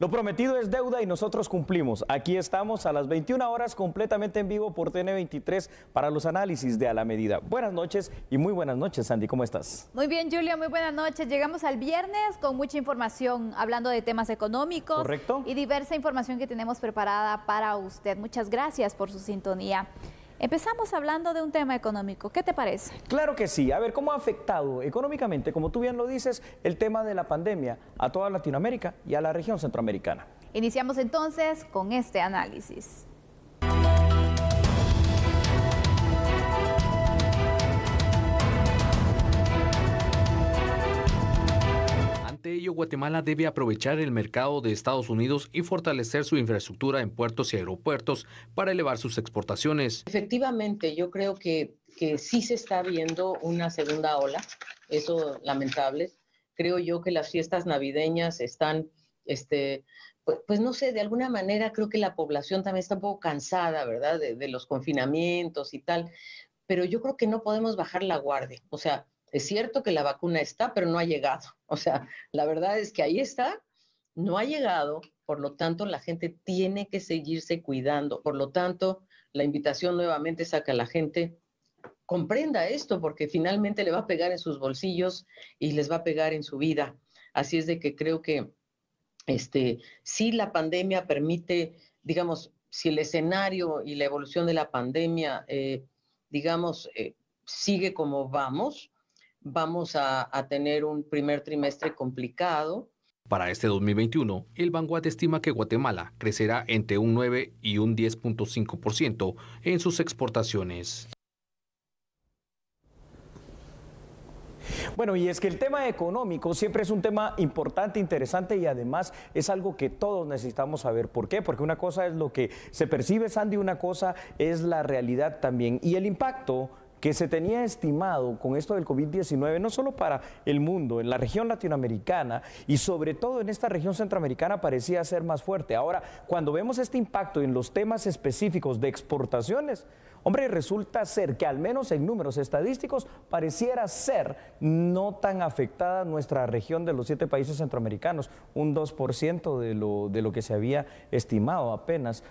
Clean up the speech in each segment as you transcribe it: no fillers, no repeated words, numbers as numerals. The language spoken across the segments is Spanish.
Lo prometido es deuda y nosotros cumplimos. Aquí estamos a las 21 horas completamente en vivo por TN23 para los análisis de A la Medida. Buenas noches y muy buenas noches, Sandy. ¿Cómo estás? Muy bien, Julio. Muy buenas noches. Llegamos al viernes con mucha información, hablando de temas económicos. Correcto. Y diversa información que tenemos preparada para usted. Muchas gracias por su sintonía. Empezamos hablando de un tema económico. ¿Qué te parece? Claro que sí. A ver, ¿cómo ha afectado económicamente, como tú bien lo dices, el tema de la pandemia a toda Latinoamérica y a la región centroamericana? Iniciamos entonces con este análisis. Ante ello, Guatemala debe aprovechar el mercado de Estados Unidos y fortalecer su infraestructura en puertos y aeropuertos para elevar sus exportaciones. Efectivamente, yo creo que sí se está viendo una segunda ola, eso lamentable. Creo yo que las fiestas navideñas están, pues no sé, de alguna manera creo que la población también está un poco cansada, ¿verdad? De los confinamientos y tal, pero yo creo que no podemos bajar la guardia, o sea, es cierto que la vacuna está, pero no ha llegado. O sea, la verdad es que ahí está, no ha llegado, por lo tanto, la gente tiene que seguirse cuidando. Por lo tanto, la invitación nuevamente es a que la gente comprenda esto, porque finalmente le va a pegar en sus bolsillos y les va a pegar en su vida. Así es de que creo que si la pandemia permite, digamos, si el escenario y la evolución de la pandemia, sigue como vamos a tener un primer trimestre complicado. Para este 2021, el Vanguard estima que Guatemala crecerá entre un 9 y un 10.5% en sus exportaciones. Bueno, y es que el tema económico siempre es un tema importante, interesante y además es algo que todos necesitamos saber. ¿Por qué? Porque una cosa es lo que se percibe, Sandy, una cosa es la realidad también. Y el impacto que se tenía estimado con esto del COVID-19, no solo para el mundo, en la región latinoamericana y sobre todo en esta región centroamericana parecía ser más fuerte. Ahora, cuando vemos este impacto en los temas específicos de exportaciones, hombre, resulta ser que al menos en números estadísticos pareciera ser no tan afectada nuestra región de los 7 países centroamericanos, un 2% de lo que se había estimado apenas.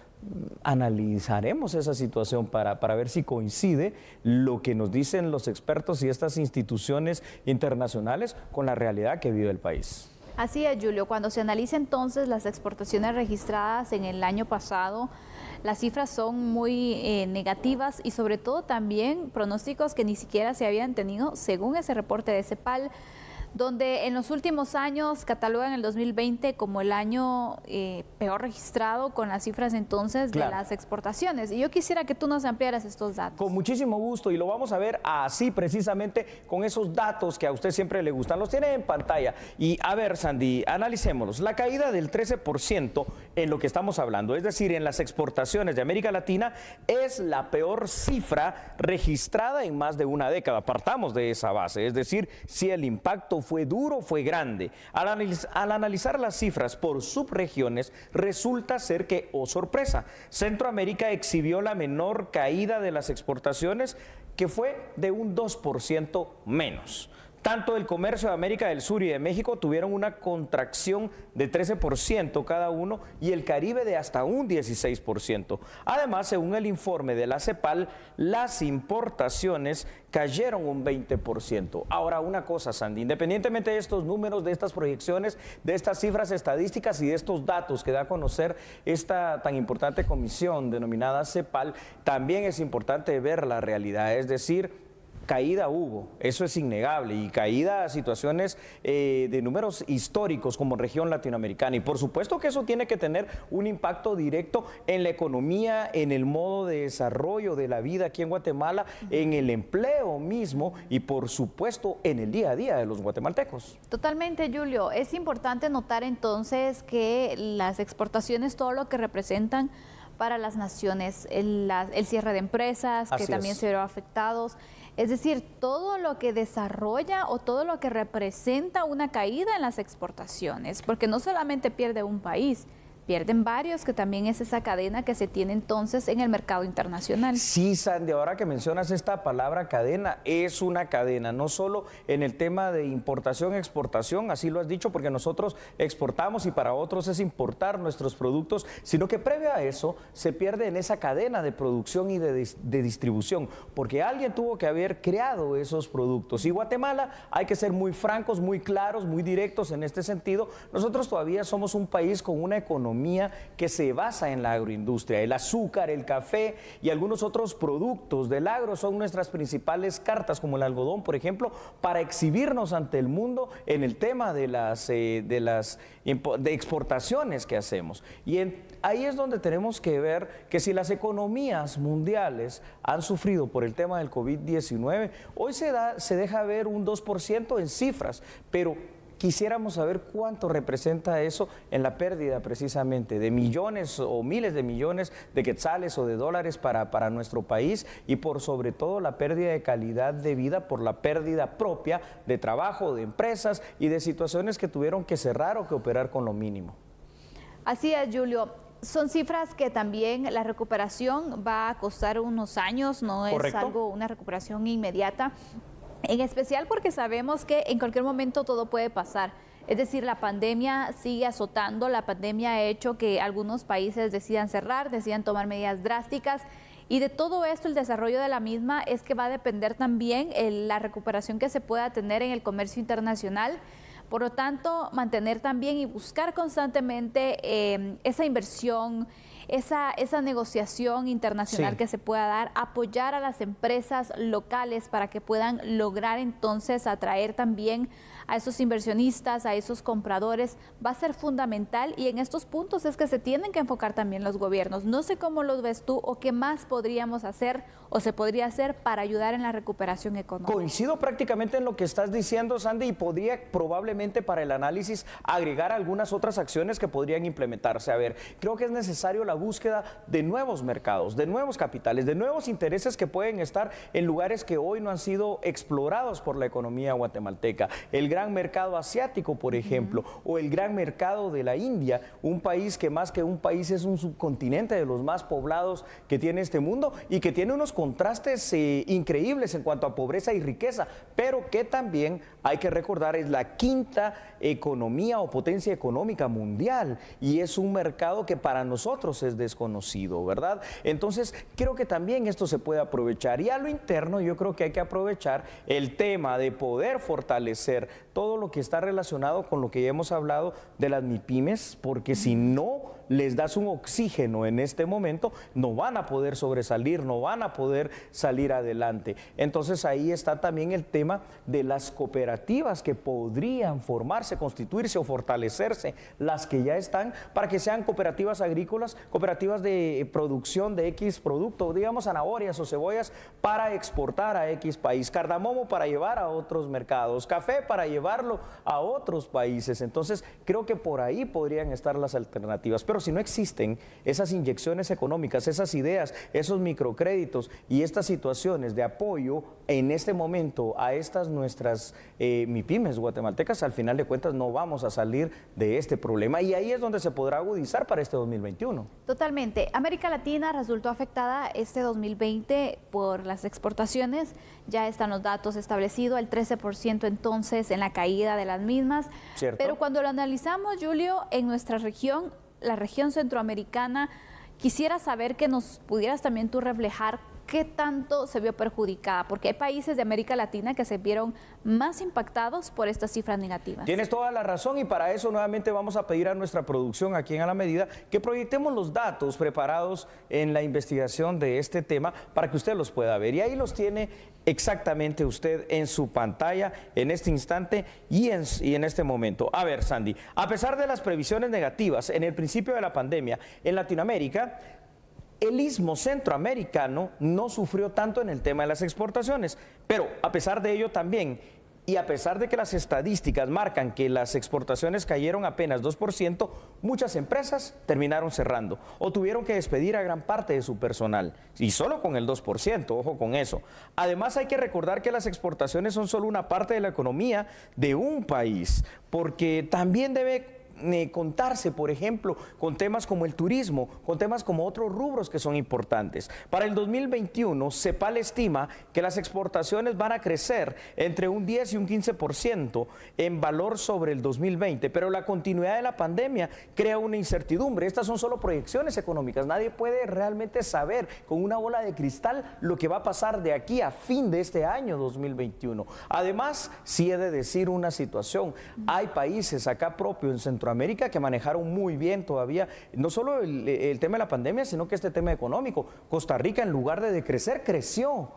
Analizaremos esa situación para ver si coincide lo que nos dicen los expertos y estas instituciones internacionales con la realidad que vive el país. Así es, Julio. Cuando se analiza entonces las exportaciones registradas en el año pasado, las cifras son muy negativas y sobre todo también pronósticos que ni siquiera se habían tenido según ese reporte de CEPAL, donde en los últimos años catalogan el 2020 como el año peor registrado con las cifras entonces de las exportaciones. Y yo quisiera que tú nos ampliaras estos datos. Con muchísimo gusto, y lo vamos a ver así precisamente con esos datos que a usted siempre le gustan. Los tiene en pantalla. Y a ver, Sandy, analicémoslos. La caída del 13% en lo que estamos hablando, es decir, en las exportaciones de América Latina, es la peor cifra registrada en más de una década. Partamos de esa base, es decir, si el impacto fue duro, fue grande. Al analizar las cifras por subregiones, resulta ser que, oh sorpresa, Centroamérica exhibió la menor caída de las exportaciones, que fue de un 2% menos. Tanto el comercio de América del Sur y de México tuvieron una contracción de 13% cada uno y el Caribe de hasta un 16%. Además, según el informe de la CEPAL, las importaciones cayeron un 20%. Ahora, una cosa, Sandy, independientemente de estos números, de estas proyecciones, de estas cifras estadísticas y de estos datos que da a conocer esta tan importante comisión denominada CEPAL, también es importante ver la realidad, es decir, caída hubo, eso es innegable, y caída a situaciones de números históricos como región latinoamericana. Y por supuesto que eso tiene que tener un impacto directo en la economía, en el modo de desarrollo de la vida aquí en Guatemala, en el empleo mismo y por supuesto en el día a día de los guatemaltecos. Totalmente, Julio. Es importante notar entonces que las exportaciones, todo lo que representan para las naciones, el cierre de empresas, que también se vieron afectados. Es decir, todo lo que desarrolla o todo lo que representa una caída en las exportaciones, porque no solamente pierde un país, pierden varios, que también es esa cadena que se tiene entonces en el mercado internacional. Sí, Sandy, ahora que mencionas esta palabra cadena, es una cadena, no solo en el tema de importación, exportación, así lo has dicho, porque nosotros exportamos y para otros es importar nuestros productos, sino que previo a eso se pierde en esa cadena de producción y de distribución, porque alguien tuvo que haber creado esos productos. Y Guatemala, hay que ser muy francos, muy claros, muy directos en este sentido, nosotros todavía somos un país con una economía que se basa en la agroindustria. El azúcar, el café y algunos otros productos del agro son nuestras principales cartas, como el algodón, por ejemplo, para exhibirnos ante el mundo en el tema de las exportaciones que hacemos. Y ahí es donde tenemos que ver que si las economías mundiales han sufrido por el tema del COVID-19, hoy se deja ver un 2% en cifras, pero quisiéramos saber cuánto representa eso en la pérdida precisamente de millones o miles de millones de quetzales o de dólares para nuestro país y por sobre todo la pérdida de calidad de vida por la pérdida propia de trabajo, de empresas y de situaciones que tuvieron que cerrar o que operar con lo mínimo. Así es, Julio. Son cifras que también la recuperación va a costar unos años, no es una recuperación inmediata. En especial porque sabemos que en cualquier momento todo puede pasar. Es decir, la pandemia sigue azotando, la pandemia ha hecho que algunos países decidan cerrar, decidan tomar medidas drásticas. Y de todo esto, el desarrollo de la misma es que va a depender también la recuperación que se pueda tener en el comercio internacional. Por lo tanto, mantener también y buscar constantemente esa inversión, esa negociación internacional que se pueda dar, apoyar a las empresas locales para que puedan lograr entonces atraer también a esos inversionistas, a esos compradores, va a ser fundamental y en estos puntos es que se tienen que enfocar también los gobiernos. No sé cómo los ves tú o qué más podríamos hacer o se podría hacer para ayudar en la recuperación económica. Coincido prácticamente en lo que estás diciendo, Sandy, y podría probablemente para el análisis agregar algunas otras acciones que podrían implementarse. A ver, creo que es necesario la búsqueda de nuevos mercados, de nuevos capitales, de nuevos intereses que pueden estar en lugares que hoy no han sido explorados por la economía guatemalteca. El gran mercado asiático, por ejemplo, o el gran mercado de la India, un país que más que un país es un subcontinente de los más poblados que tiene este mundo y que tiene unos contrastes increíbles en cuanto a pobreza y riqueza, pero que también hay que recordar es la quinta economía o potencia económica mundial y es un mercado que para nosotros es desconocido, ¿verdad? Entonces creo que también esto se puede aprovechar y a lo interno yo creo que hay que aprovechar el tema de poder fortalecer todo lo que está relacionado con lo que ya hemos hablado de las MIPYMES, porque si no les das un oxígeno en este momento, no van a poder sobresalir, no van a poder salir adelante. Entonces ahí está también el tema de las cooperativas que podrían formarse, constituirse o fortalecerse, las que ya están, para que sean cooperativas agrícolas, cooperativas de producción de X producto, digamos zanahorias o cebollas para exportar a X país, cardamomo para llevar a otros mercados, café para llevarlo a otros países. Entonces creo que por ahí podrían estar las alternativas, pero si no existen esas inyecciones económicas, esas ideas, esos microcréditos y estas situaciones de apoyo en este momento a estas nuestras MIPYMES guatemaltecas, al final de cuentas no vamos a salir de este problema y ahí es donde se podrá agudizar para este 2021. Totalmente. América Latina resultó afectada este 2020 por las exportaciones, ya están los datos establecidos, el 13% entonces en la caída de las mismas. ¿Cierto? Pero cuando lo analizamos, Julio, en nuestra región, la región centroamericana, quisiera saber que nos pudieras también tú reflejar qué tanto se vio perjudicada, porque hay países de América Latina que se vieron más impactados por estas cifras negativas. Tienes toda la razón y para eso nuevamente vamos a pedir a nuestra producción aquí en A la Medida que proyectemos los datos preparados en la investigación de este tema para que usted los pueda ver y ahí los tiene exactamente usted en su pantalla en este instante y en este momento. A ver, Sandy, a pesar de las previsiones negativas en el principio de la pandemia en Latinoamérica, el istmo centroamericano no sufrió tanto en el tema de las exportaciones, pero a pesar de ello también, y a pesar de que las estadísticas marcan que las exportaciones cayeron apenas 2%, muchas empresas terminaron cerrando o tuvieron que despedir a gran parte de su personal, y solo con el 2%, ojo con eso. Además hay que recordar que las exportaciones son solo una parte de la economía de un país, porque también debe contarse, por ejemplo, con temas como el turismo, con temas como otros rubros que son importantes. Para el 2021, CEPAL estima que las exportaciones van a crecer entre un 10 y un 15% en valor sobre el 2020, pero la continuidad de la pandemia crea una incertidumbre. Estas son solo proyecciones económicas. Nadie puede realmente saber con una bola de cristal lo que va a pasar de aquí a fin de este año 2021. Además, sí he de decir una situación. Hay países acá propio en Centroamérica que manejaron muy bien todavía, no solo el tema de la pandemia, sino que este tema económico. Costa Rica, en lugar de decrecer, creció.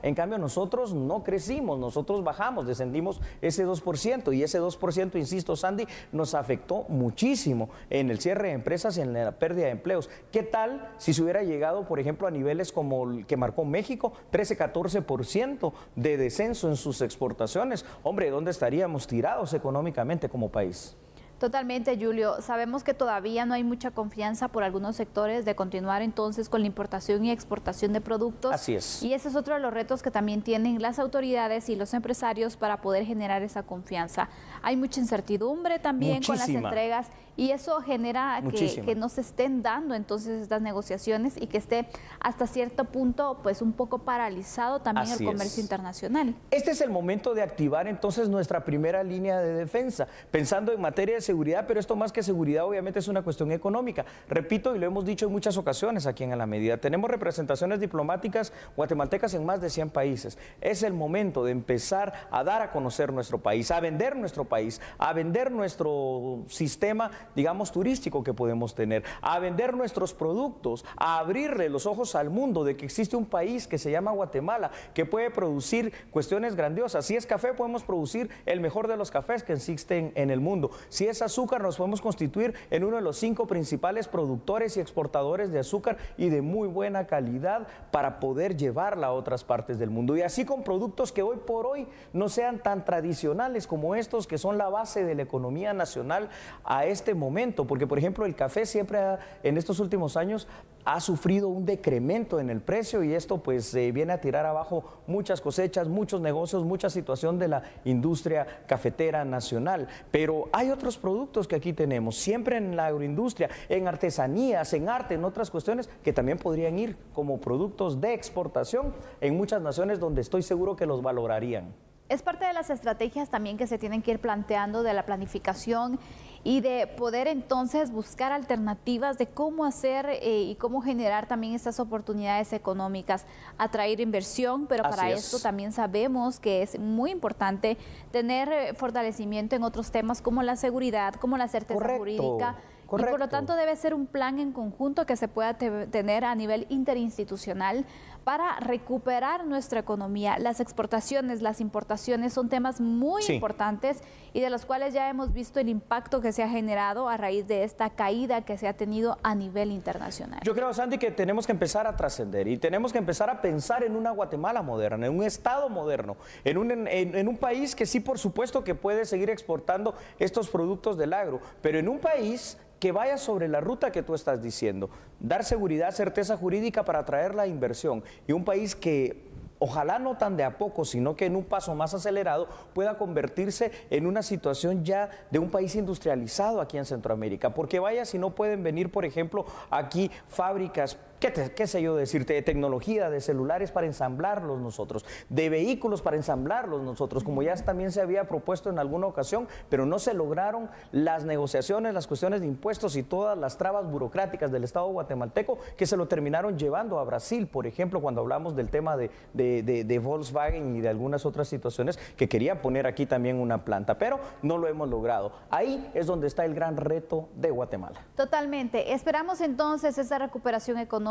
En cambio, nosotros no crecimos, nosotros bajamos, descendimos ese 2%, y ese 2%, insisto, Sandy, nos afectó muchísimo en el cierre de empresas y en la pérdida de empleos. ¿Qué tal si se hubiera llegado, por ejemplo, a niveles como el que marcó México, 13-14% de descenso en sus exportaciones? Hombre, ¿dónde estaríamos tirados económicamente como país? Totalmente, Julio. Sabemos que todavía no hay mucha confianza por algunos sectores de continuar entonces con la importación y exportación de productos. Así es. Y ese es otro de los retos que también tienen las autoridades y los empresarios para poder generar esa confianza. Hay mucha incertidumbre también con las entregas y eso genera que no se estén dando entonces estas negociaciones y que esté hasta cierto punto pues un poco paralizado también el comercio internacional. Este es el momento de activar entonces nuestra primera línea de defensa, pensando en materia de seguridad, pero esto más que seguridad obviamente es una cuestión económica. Repito, y lo hemos dicho en muchas ocasiones aquí en A la Medida, tenemos representaciones diplomáticas guatemaltecas en más de 100 países. Es el momento de empezar a dar a conocer nuestro país, a vender nuestro país, a vender nuestro sistema, digamos, turístico que podemos tener, a vender nuestros productos, a abrirle los ojos al mundo de que existe un país que se llama Guatemala, que puede producir cuestiones grandiosas. Si es café, podemos producir el mejor de los cafés que existen en el mundo. Si es azúcar, nos podemos constituir en uno de los 5 principales productores y exportadores de azúcar y de muy buena calidad para poder llevarla a otras partes del mundo. Y así con productos que hoy por hoy no sean tan tradicionales como estos, que son la base de la economía nacional a este momento. Porque, por ejemplo, el café siempre en estos últimos años ha sufrido un decremento en el precio y esto pues viene a tirar abajo muchas cosechas, muchos negocios, mucha situación de la industria cafetera nacional. Pero hay otros productos que aquí tenemos, siempre en la agroindustria, en artesanías, en arte, en otras cuestiones que también podrían ir como productos de exportación en muchas naciones donde estoy seguro que los valorarían. Es parte de las estrategias también que se tienen que ir planteando de la planificación y de poder entonces buscar alternativas de cómo hacer y cómo generar también estas oportunidades económicas, atraer inversión, pero para esto también sabemos que es muy importante tener fortalecimiento en otros temas como la seguridad, como la certeza jurídica. Y por lo tanto debe ser un plan en conjunto que se pueda tener a nivel interinstitucional para recuperar nuestra economía. Las exportaciones, las importaciones son temas muy importantes y de los cuales ya hemos visto el impacto que se ha generado a raíz de esta caída que se ha tenido a nivel internacional. Yo creo, Sandy, que tenemos que empezar a trascender y tenemos que empezar a pensar en una Guatemala moderna, en un Estado moderno, en un país que sí, por supuesto, que puede seguir exportando estos productos del agro, pero en un país que vaya sobre la ruta que tú estás diciendo, dar seguridad, certeza jurídica para atraer la inversión y un país que ojalá no tan de a poco, sino que en un paso más acelerado pueda convertirse en una situación ya de un país industrializado aquí en Centroamérica, porque vaya si no pueden venir, por ejemplo, aquí fábricas, qué sé yo decirte, de tecnología, de celulares para ensamblarlos nosotros, de vehículos para ensamblarlos nosotros, como ya también se había propuesto en alguna ocasión, pero no se lograron las negociaciones, las cuestiones de impuestos y todas las trabas burocráticas del Estado guatemalteco que se lo terminaron llevando a Brasil, por ejemplo, cuando hablamos del tema de Volkswagen y de algunas otras situaciones que querían poner aquí también una planta, pero no lo hemos logrado. Ahí es donde está el gran reto de Guatemala. Totalmente. Esperamos entonces esa recuperación económica.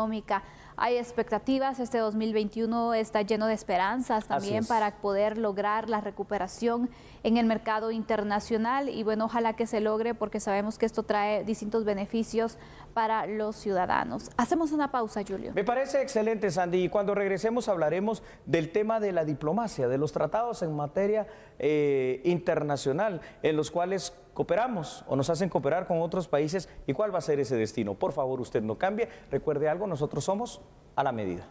Hay expectativas, este 2021 está lleno de esperanzas también para poder lograr la recuperación en el mercado internacional y bueno, ojalá que se logre porque sabemos que esto trae distintos beneficios para los ciudadanos. Hacemos una pausa, Julio. Me parece excelente, Sandy, y cuando regresemos hablaremos del tema de la diplomacia, de los tratados en materia internacional en los cuales cooperamos o nos hacen cooperar con otros países y cuál va a ser ese destino. Por favor, usted no cambie, recuerde algo, nosotros somos A la Medida.